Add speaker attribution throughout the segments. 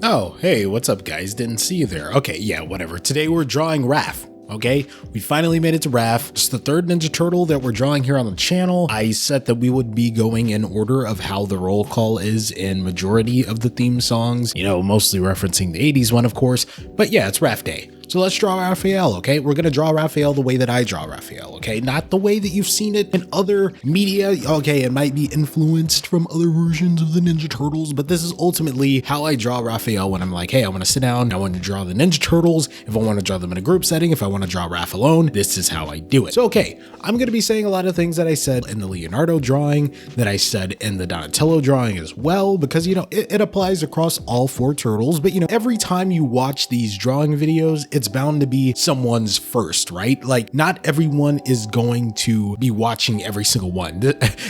Speaker 1: Oh, hey, what's up guys? Didn't see you there. Okay, yeah, whatever. Today we're drawing Raph. Okay, we finally made it to Raph. It's the third Ninja Turtle that we're drawing here on the channel. I said that we would be going in order of how the roll call is in majority of the theme songs, you know, mostly referencing the 80s one, of course. But yeah, it's Raph Day. So let's draw RAPHAEL, okay? We're gonna draw RAPHAEL the way that I draw RAPHAEL, okay? Not the way that you've seen it in other media. Okay, it might be influenced from other versions of the Ninja Turtles, but this is ultimately how I draw RAPHAEL when I'm like, hey, I wanna sit down, I wanna draw the Ninja Turtles. If I wanna draw them in a group setting, if I wanna draw Raph alone, this is how I do it. So, okay, I'm gonna be saying a lot of things that I said in the Leonardo drawing, that I said in the Donatello drawing as well, because, you know, it applies across all four turtles, but, you know, every time you watch these drawing videos, it's bound to be someone's first, right? Like, not everyone is going to be watching every single one.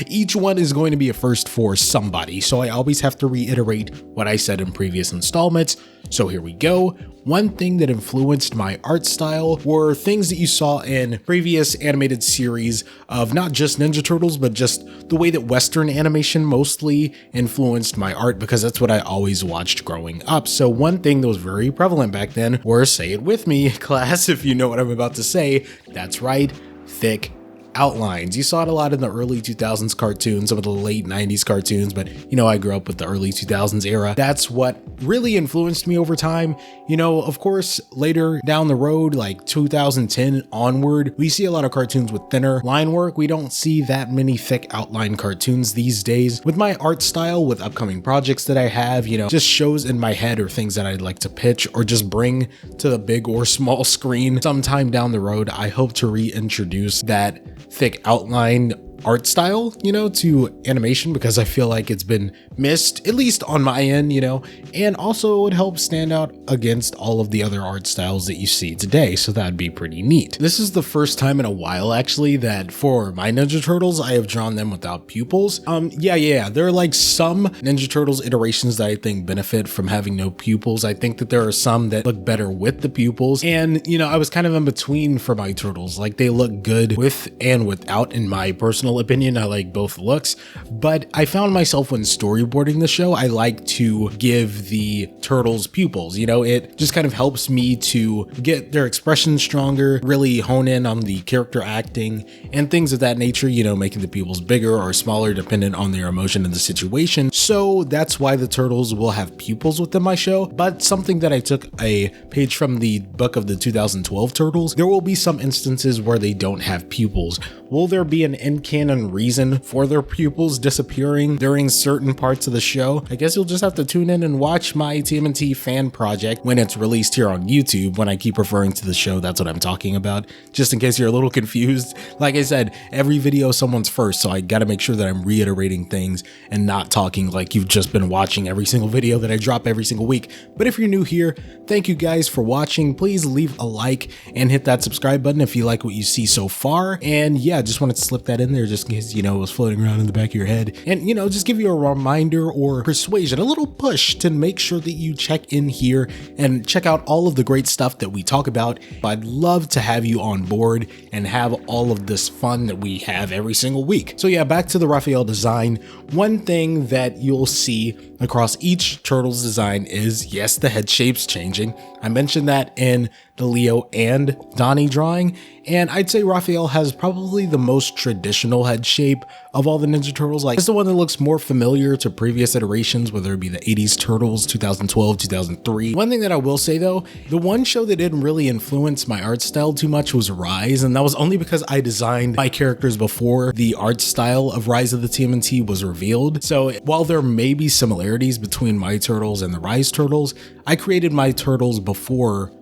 Speaker 1: Each one is going to be a first for somebody. So I always have to reiterate what I said in previous installments. So here we go. One thing that influenced my art style were things that you saw in previous animated series of not just Ninja Turtles, but just the way that Western animation mostly influenced my art, because that's what I always watched growing up. So one thing that was very prevalent back then were, say it with me, class, if you know what I'm about to say, that's right, thick outlines. You saw it a lot in the early 2000s cartoons, some of the late 90s cartoons, but you know, I grew up with the early 2000s era. That's what really influenced me over time. You know, of course, later down the road, like 2010 onward, we see a lot of cartoons with thinner line work. We don't see that many thick outline cartoons these days. With my art style, with upcoming projects that I have, you know, just shows in my head or things that I'd like to pitch or just bring to the big or small screen sometime down the road, I hope to reintroduce that thick outline art style, you know, to animation, because I feel like it's been missed, at least on my end, you know, and also it would help stand out against all of the other art styles that you see today. So that'd be pretty neat. This is the first time in a while, actually, that for my Ninja Turtles, I have drawn them without pupils. Yeah. There are like some Ninja Turtles iterations that I think benefit from having no pupils. I think that there are some that look better with the pupils. And, you know, I was kind of in between for my turtles. Like, they look good with and without, in my personal opinion. I like both looks, but I found myself when storyboarding the show, I like to give the turtles pupils. You know, it just kind of helps me to get their expression stronger, really hone in on the character acting and things of that nature, you know, making the pupils bigger or smaller dependent on their emotion and the situation. So that's why the turtles will have pupils within my show. But something that I took a page from the book of the 2012 Turtles, there will be some instances where they don't have pupils. Will there be an in-canon reason for their pupils disappearing during certain parts of the show? I guess you'll just have to tune in and watch my TMNT fan project when it's released here on YouTube. When I keep referring to the show, that's what I'm talking about, just in case you're a little confused. Like I said, every video is someone's first, so I gotta make sure that I'm reiterating things and not talking like you've just been watching every single video that I drop every single week. But if you're new here, thank you guys for watching. Please leave a like and hit that subscribe button if you like what you see so far. And yeah, just wanted to slip that in there just in case, you know, it was floating around in the back of your head. And, you know, just give you a reminder or persuasion, a little push to make sure that you check in here and check out all of the great stuff that we talk about. I'd love to have you on board and have all of this fun that we have every single week. So yeah, back to the RAPHAEL design. One thing that you'll see across each turtle's design is, yes, the head shape's changing. I mentioned that in the Leo and Donnie drawing, and I'd say RAPHAEL has probably the most traditional head shape of all the Ninja Turtles. Like, it's the one that looks more familiar to previous iterations, whether it be the 80s Turtles, 2012, 2003. One thing that I will say though, the one show that didn't really influence my art style too much was Rise, and that was only because I designed my characters before the art style of Rise of the TMNT was revealed. So while there may be similarities between my turtles and the Rise turtles, I created my turtles before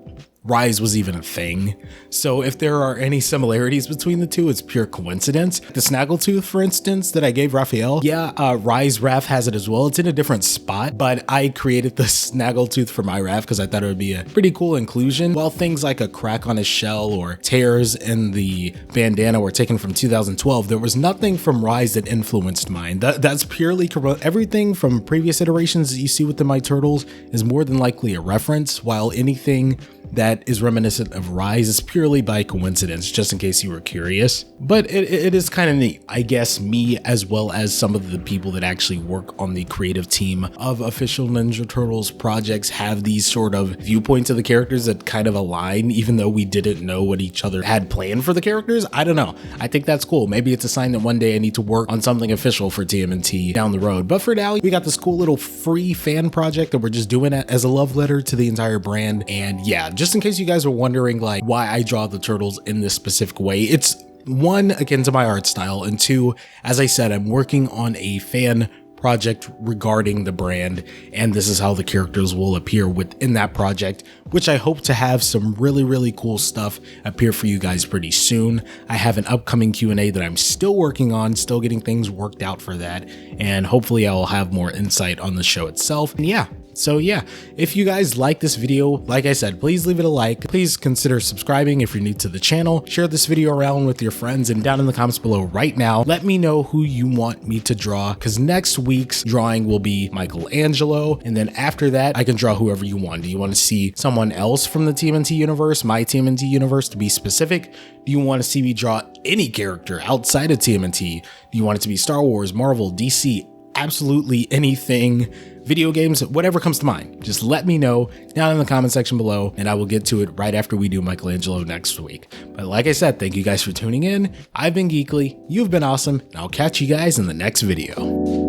Speaker 1: Rise was even a thing. So if there are any similarities between the two, it's pure coincidence. The Snaggletooth, for instance, that I gave RAPHAEL, yeah, Rise Raph has it as well. It's in a different spot, but I created the Snaggletooth for my Raph because I thought it would be a pretty cool inclusion. While things like a crack on his shell or tears in the bandana were taken from 2012, there was nothing from Rise that influenced mine. That's purely everything from previous iterations that you see within my turtles is more than likely a reference, while anything that that is reminiscent of Rise is purely by coincidence, just in case you were curious. But it is kind of neat. I guess me, as well as some of the people that actually work on the creative team of official Ninja Turtles projects, have these sort of viewpoints of the characters that kind of align, even though we didn't know what each other had planned for the characters. I don't know. I think that's cool. Maybe it's a sign that one day I need to work on something official for TMNT down the road. But for now, we got this cool little free fan project that we're just doing it as a love letter to the entire brand. And yeah, just in case you guys were wondering like why I draw the turtles in this specific way, it's one, akin to my art style, and two, as I said, I'm working on a fan project regarding the brand, and this is how the characters will appear within that project, which I hope to have some really cool stuff appear for you guys pretty soon. I have an upcoming Q&A that I'm still working on, still getting things worked out for that, and hopefully I will have more insight on the show itself. And yeah, so yeah, if you guys like this video, like I said, please leave it a like. Please consider subscribing if you're new to the channel. Share this video around with your friends, and down in the comments below right now, let me know who you want me to draw, because next week's drawing will be Michelangelo, and then after that, I can draw whoever you want. Do you want to see someone else from the TMNT universe, my TMNT universe to be specific? Do you want to see me draw any character outside of TMNT? Do you want it to be Star Wars, Marvel, DC, absolutely anything, video games, whatever comes to mind? Just let me know down in the comment section below, and I will get to it right after we do Michelangelo next week. But like I said, thank you guys for tuning in. I've been Geekly, you've been awesome, and I'll catch you guys in the next video.